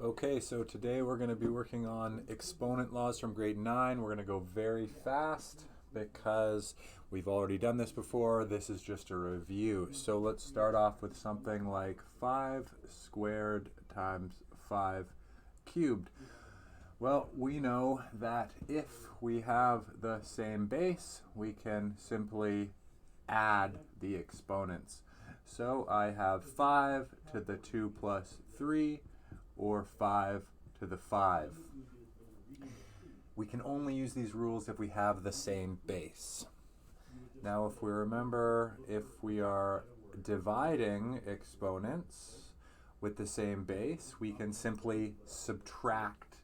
Okay, so today we're going to be working on exponent laws from grade 9. We're going to go very fast because we've already done this before. This is just a review. So let's start off with something like 5 squared times 5 cubed. Well, we know that if we have the same base, we can simply add the exponents. So I have 5 to the 2 plus 3, or 5 to the 5. We can only use these rules if we have the same base. Now, if we remember, if we are dividing exponents with the same base, we can simply subtract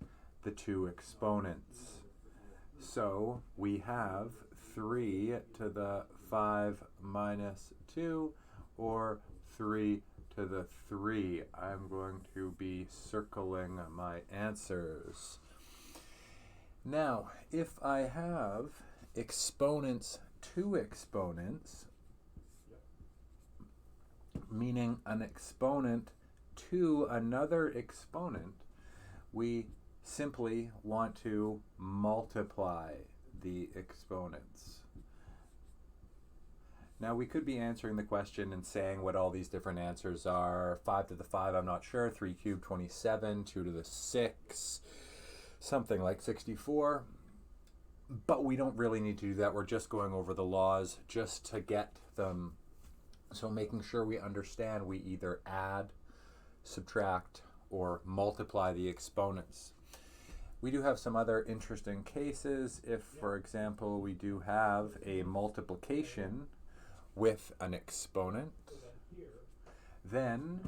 the two exponents. So we have 3 to the 5 minus 2, or 3 to the 3. I'm going to be circling my answers. Now, if I have exponents to exponents, meaning an exponent to another exponent, we simply want to multiply the exponents. Now, we could be answering the question and saying what all these different answers are. 5 to the 5, I'm not sure. 3 cubed, 27. 2 to the 6, something like 64. But we don't really need to do that. We're just going over the laws just to get them. So making sure we understand, we either add, subtract, or multiply the exponents. We do have some other interesting cases. If, for example, we do have a multiplication with an exponent, then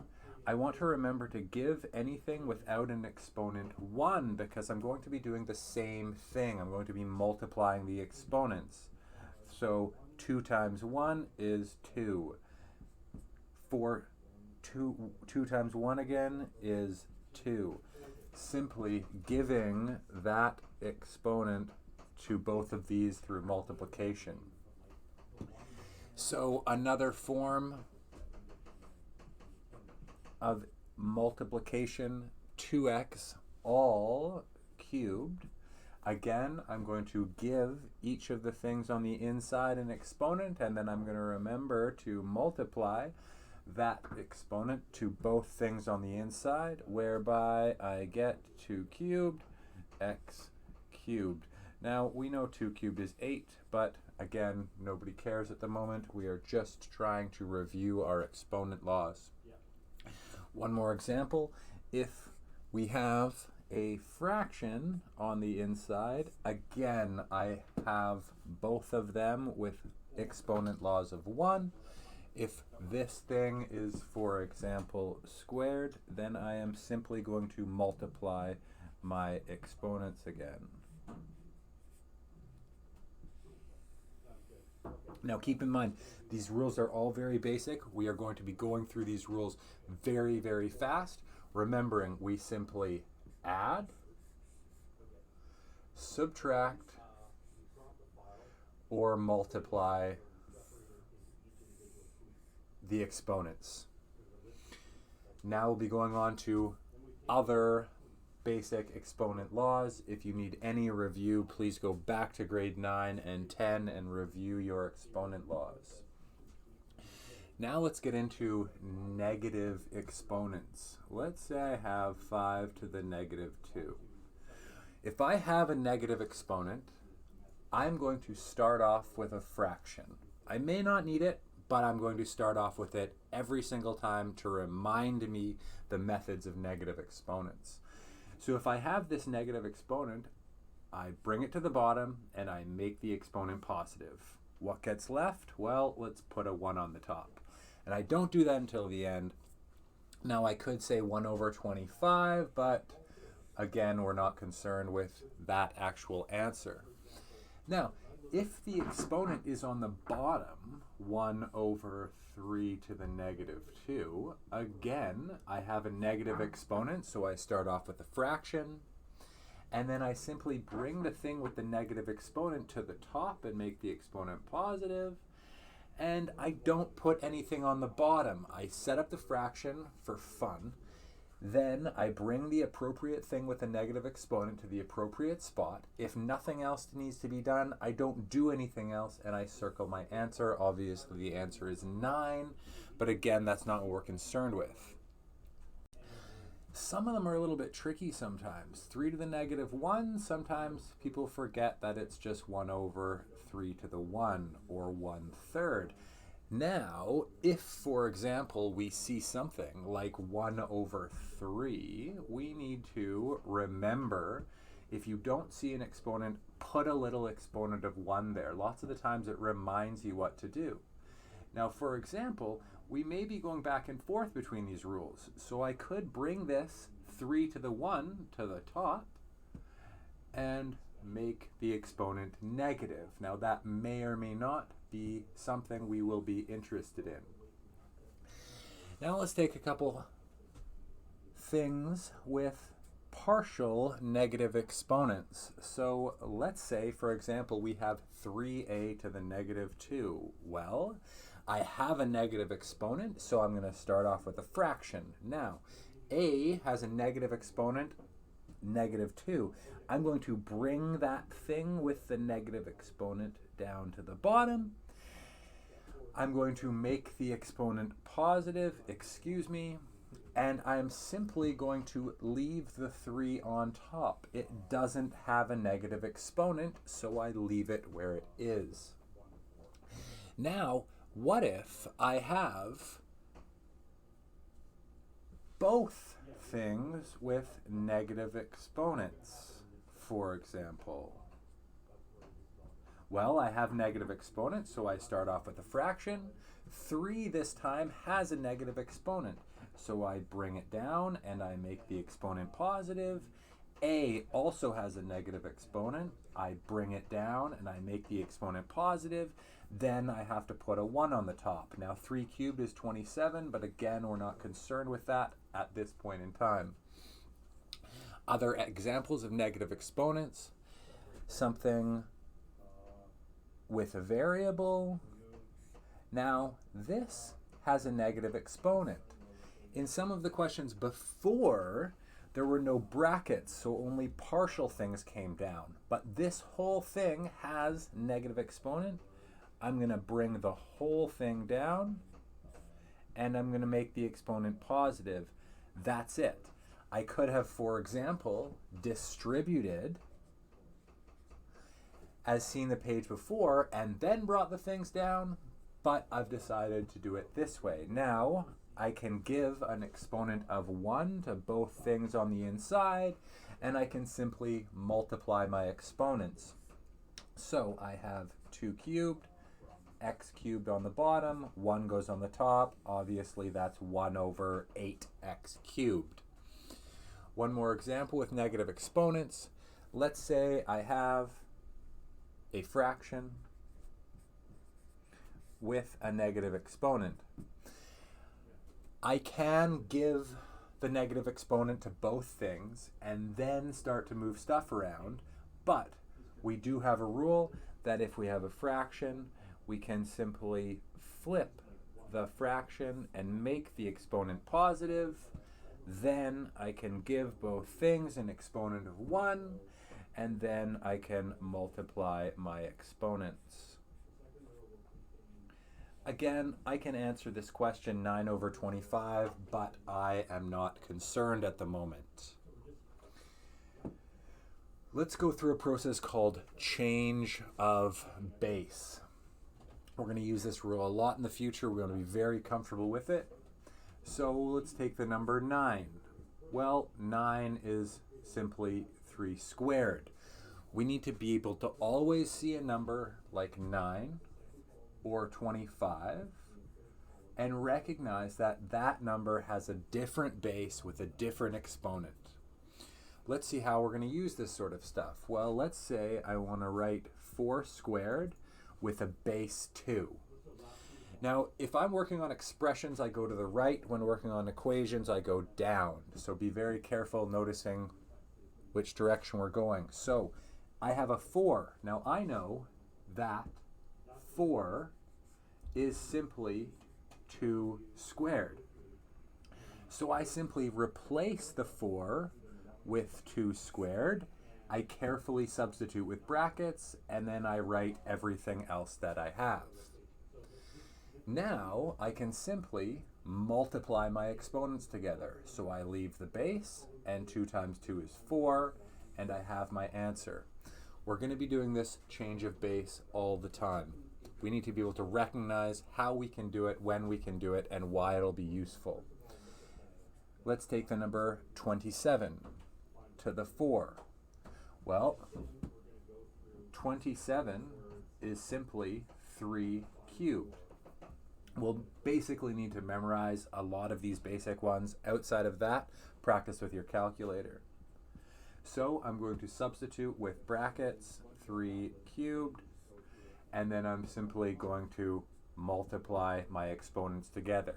I want to remember to give anything without an exponent 1, because I'm going to be doing the same thing. I'm going to be multiplying the exponents. So 2 times 1 is 2. 2 times 1 again is 2. Simply giving that exponent to both of these through multiplication. So another form of multiplication, 2x all cubed. Again, I'm going to give each of the things on the inside an exponent, and then I'm going to remember to multiply that exponent to both things on the inside, whereby I get 2 cubed x cubed. Now, we know 2 cubed is 8, but again, nobody cares at the moment. We are just trying to review our exponent laws. One more example. If we have a fraction on the inside, again, I have both of them with exponent laws of 1. If this thing is, for example, squared, then I am simply going to multiply my exponents again. Now, keep in mind, these rules are all very basic. We are going to be going through these rules very, very fast. Remembering, we simply add, subtract, or multiply the exponents. Now we'll be going on to other basic exponent laws. If you need any review, please go back to grade 9 and 10 and review your exponent laws. Now let's get into negative exponents. Let's say I have 5 to the negative 2. If I have a negative exponent, I'm going to start off with a fraction. I may not need it, but I'm going to start off with it every single time to remind me the methods of negative exponents. So if I have this negative exponent, I bring it to the bottom and I make the exponent positive. What gets left? Well, let's put a 1 on the top. And I don't do that until the end. Now I could say 1 over 25, but again, we're not concerned with that actual answer. Now, if the exponent is on the bottom, 1 over 3 to the negative 2, again, I have a negative exponent, so I start off with a fraction, and then I simply bring the thing with the negative exponent to the top and make the exponent positive, and I don't put anything on the bottom. I set up the fraction for fun. Then I bring the appropriate thing with a negative exponent to the appropriate spot. If nothing else needs to be done, I don't do anything else, and I circle my answer. Obviously, the answer is 9, but again, that's not what we're concerned with. Some of them are a little bit tricky sometimes. 3 to the negative 1, sometimes people forget that it's just 1 over 3 to the 1, or 1/3. Now, if, for example, we see something like 1 over 3, we need to remember, if you don't see an exponent, put a little exponent of 1 there. Lots of the times it reminds you what to do. Now, for example, we may be going back and forth between these rules. So I could bring this 3 to the 1 to the top and make the exponent negative. Now, that may or may not be something we will be interested in. Now let's take a couple things with partial negative exponents. So let's say, for example, we have 3a to the negative 2. Well, I have a negative exponent, so I'm going to start off with a fraction. Now, a has a negative exponent, negative 2. I'm going to bring that thing with the negative exponent down to the bottom. I'm going to make the exponent positive, and I'm simply going to leave the 3 on top. It doesn't have a negative exponent, so I leave it where it is. Now, what if I have both things with negative exponents, for example? Well, I have negative exponents, so I start off with a fraction. 3 this time has a negative exponent, so I bring it down and I make the exponent positive. A also has a negative exponent. I bring it down and I make the exponent positive. Then I have to put a 1 on the top. Now 3 cubed is 27, but again, we're not concerned with that at this point in time. Other examples of negative exponents, something with a variable. Now this has a negative exponent. In some of the questions before, there were no brackets, so only partial things came down. But this whole thing has negative exponent. I'm going to bring the whole thing down, and I'm going to make the exponent positive. That's it. I could have, for example, distributed, as seen the page before, and then brought the things down, but I've decided to do it this way. Now, I can give an exponent of 1 to both things on the inside, and I can simply multiply my exponents. So I have 2 cubed, x cubed on the bottom, 1 goes on the top. Obviously, that's 1 over 8x cubed. One more example with negative exponents. Let's say I have a fraction with a negative exponent. I can give the negative exponent to both things and then start to move stuff around, but we do have a rule that if we have a fraction, we can simply flip the fraction and make the exponent positive. Then I can give both things an exponent of 1, and then I can multiply my exponents. Again, I can answer this question 9 over 25, but I am not concerned at the moment. Let's go through a process called change of base. We're going to use this rule a lot in the future. We're going to be very comfortable with it. So let's take the number 9. Well, 9 is simply 3 squared. We need to be able to always see a number like 9 or 25 and recognize that that number has a different base with a different exponent. Let's see how we're going to use this sort of stuff. Well, let's say I want to write 4 squared with a base 2. Now, if I'm working on expressions, I go to the right. When working on equations, I go down. So be very careful noticing which direction we're going. So I have a 4. Now I know that 4 is simply 2 squared. So I simply replace the 4 with 2 squared. I carefully substitute with brackets, and then I write everything else that I have. Now I can simply multiply my exponents together. So I leave the base, and 2 times 2 is 4, and I have my answer. We're going to be doing this change of base all the time. We need to be able to recognize how we can do it, when we can do it, and why it'll be useful. Let's take the number 27 to the 4. Well, 27 is simply 3 cubed. We'll basically need to memorize a lot of these basic ones. Outside of that, practice with your calculator. So I'm going to substitute with brackets 3 cubed, and then I'm simply going to multiply my exponents together.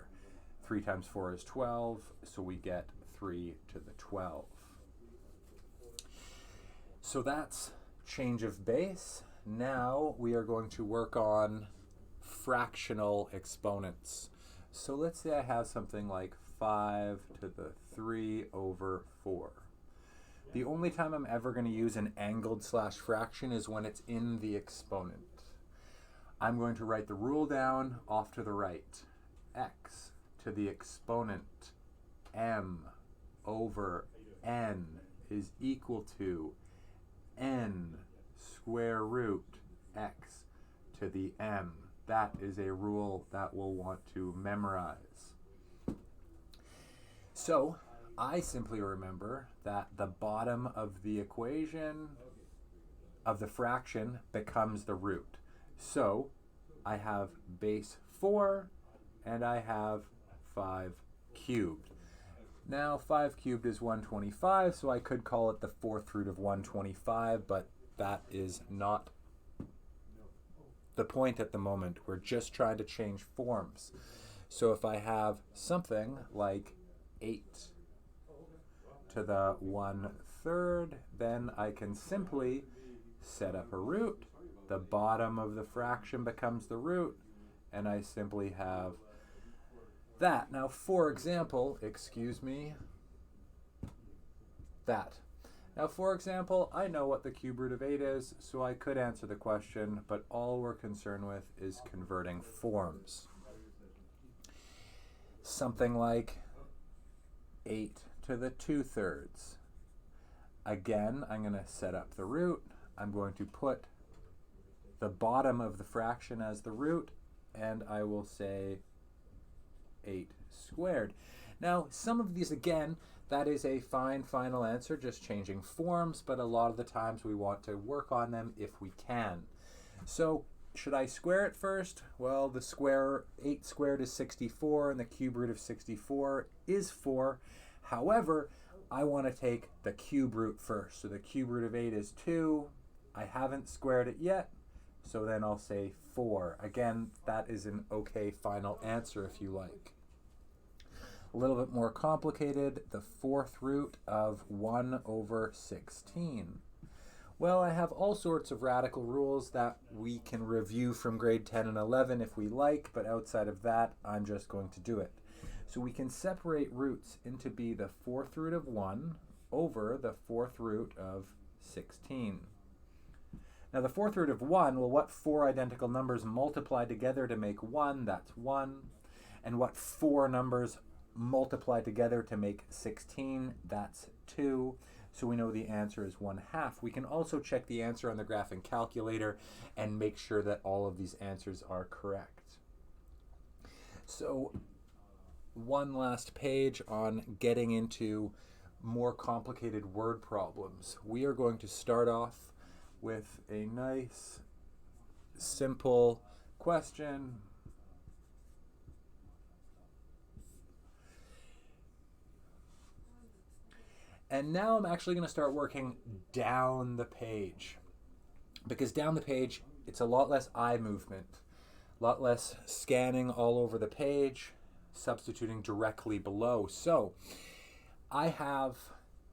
3 times 4 is 12, so we get 3 to the 12. So that's change of base. Now we are going to work on fractional exponents. So let's say I have something like 5 to the 3 over 4. The only time I'm ever going to use an angled slash fraction is when it's in the exponent. I'm going to write the rule down off to the right. X to the exponent m over n is equal to n square root x to the m. That is a rule that we'll want to memorize. So I simply remember that the bottom of the equation of the fraction becomes the root. So I have base 4 and I have 5 cubed. Now 5 cubed is 125, so I could call it the 4th root of 125, but that is not the point at the moment. We're just trying to change forms. So if I have something like 8 to the 1/3, then I can simply set up a root. The bottom of the fraction becomes the root, and I simply have that. Now, for example, that. Now, for example, I know what the cube root of 8 is, so I could answer the question, but all we're concerned with is converting forms. Something like 8 to the 2/3. Again, I'm going to set up the root. I'm going to put the bottom of the fraction as the root, and I will say 8 squared. Now, some of these, again, that is a fine final answer, just changing forms, but a lot of the times we want to work on them if we can. So, should I square it first? Well, the 8 squared is 64, and the cube root of 64 is 4. However, I want to take the cube root first. So the cube root of 8 is 2. I haven't squared it yet, so then I'll say 4. Again, that is an okay final answer if you like. A little bit more complicated, the 4th root of 1 over 16. Well, I have all sorts of radical rules that we can review from grade 10 and 11 if we like, but outside of that, I'm just going to do it. So we can separate roots into be the 4th root of 1 over the 4th root of 16. Now the 4th root of 1, well, what 4 identical numbers multiply together to make 1? That's 1. And what 4 numbers multiply together to make 16? That's 2. So we know the answer is 1/2. We can also check the answer on the graphing calculator and make sure that all of these answers are correct. So one last page on getting into more complicated word problems. We are going to start off with a nice, simple question. And now I'm actually going to start working down the page, because down the page, it's a lot less eye movement, a lot less scanning all over the page, substituting directly below. So I have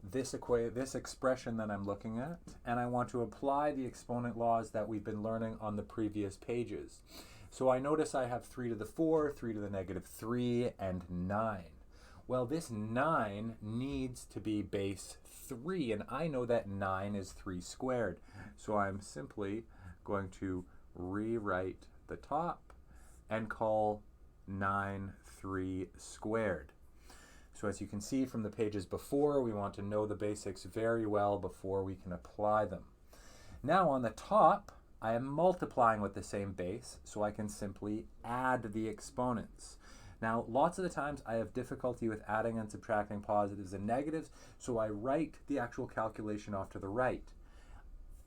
this expression that I'm looking at, and I want to apply the exponent laws that we've been learning on the previous pages. So I notice I have 3 to the 4, 3 to the negative 3, and 9. Well, this 9 needs to be base 3, and I know that 9 is 3 squared. So I'm simply going to rewrite the top and call 9 3 squared. So as you can see from the pages before, we want to know the basics very well before we can apply them. Now on the top, I am multiplying with the same base, so I can simply add the exponents. Now, lots of the times I have difficulty with adding and subtracting positives and negatives, so I write the actual calculation off to the right.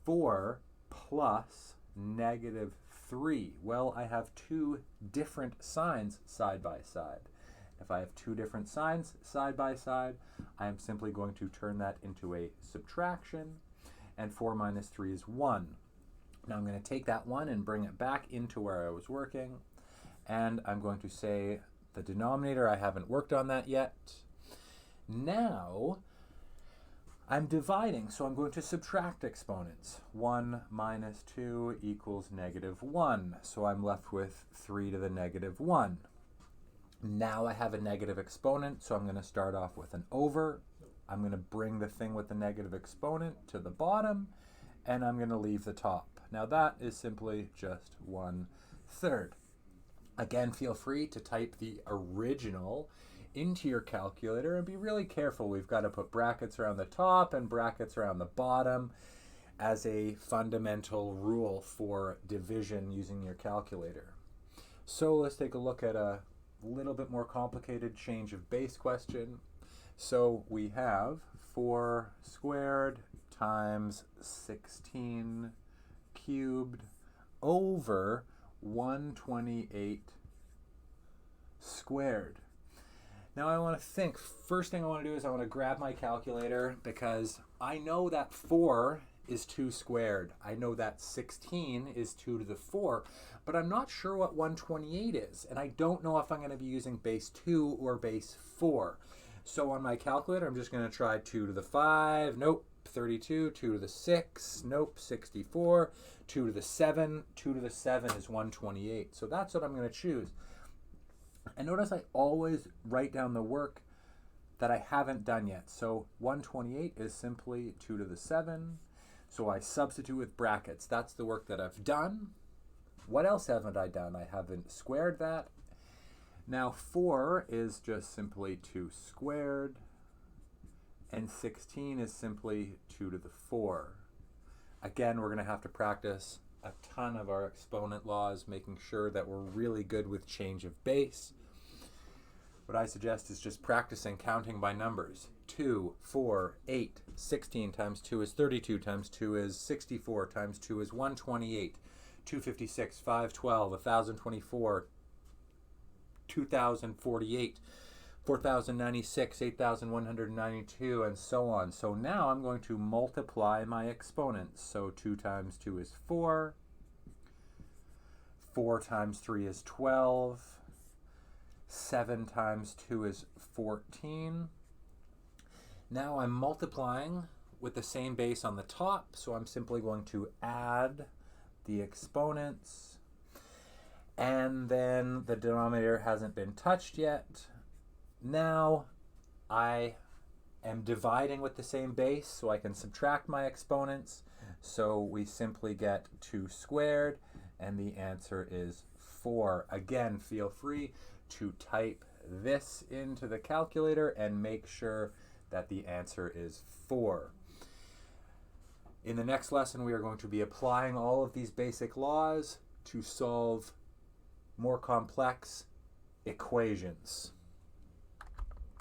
4 plus negative 3. Well, I have two different signs side by side. If I have two different signs side by side, I am simply going to turn that into a subtraction, and 4 minus 3 is 1. Now I'm going to take that 1 and bring it back into where I was working, and I'm going to say the denominator, I haven't worked on that yet. Now I'm dividing, so I'm going to subtract exponents. 1 minus 2 equals negative 1, so I'm left with 3 to the negative 1. Now I have a negative exponent, so I'm going to start off with an over. I'm going to bring the thing with the negative exponent to the bottom, and I'm going to leave the top. Now that is simply just 1/3. Again, feel free to type the original into your calculator and be really careful. We've got to put brackets around the top and brackets around the bottom as a fundamental rule for division using your calculator. So let's take a look at a little bit more complicated change of base question. So we have 4 squared times 16 cubed over 128 squared. Now I want to think. First thing I want to do is I want to grab my calculator, because I know that 4 is 2 squared. I know that 16 is 2 to the 4, but I'm not sure what 128 is, and I don't know if I'm going to be using base 2 or base 4. So on my calculator, I'm just going to try 2 to the 5, nope, 32, 2 to the 6, nope, 64, 2 to the 7, 2 to the 7 is 128. So that's what I'm going to choose. And notice I always write down the work that I haven't done yet. So 128 is simply 2 to the 7. So I substitute with brackets. That's the work that I've done. What else haven't I done? I haven't squared that. Now 4 is just simply 2 squared. And 16 is simply 2 to the 4. Again, we're going to have to practice a ton of our exponent laws, making sure that we're really good with change of base. What I suggest is just practicing counting by numbers. 2, 4, 8, 16 times 2 is 32, times 2 is 64, times 2 is 128, 256, 512, 1024, 2048, 4096, 8192, and so on. So now I'm going to multiply my exponents. So 2 times 2 is 4, 4 times 3 is 12, 7 times 2 is 14. Now I'm multiplying with the same base on the top, so I'm simply going to add the exponents, and then the denominator hasn't been touched yet. Now I am dividing with the same base, so I can subtract my exponents. So we simply get 2 squared, and the answer is 4. Again, feel free to type this into the calculator and make sure that the answer is 4. In the next lesson, we are going to be applying all of these basic laws to solve more complex equations.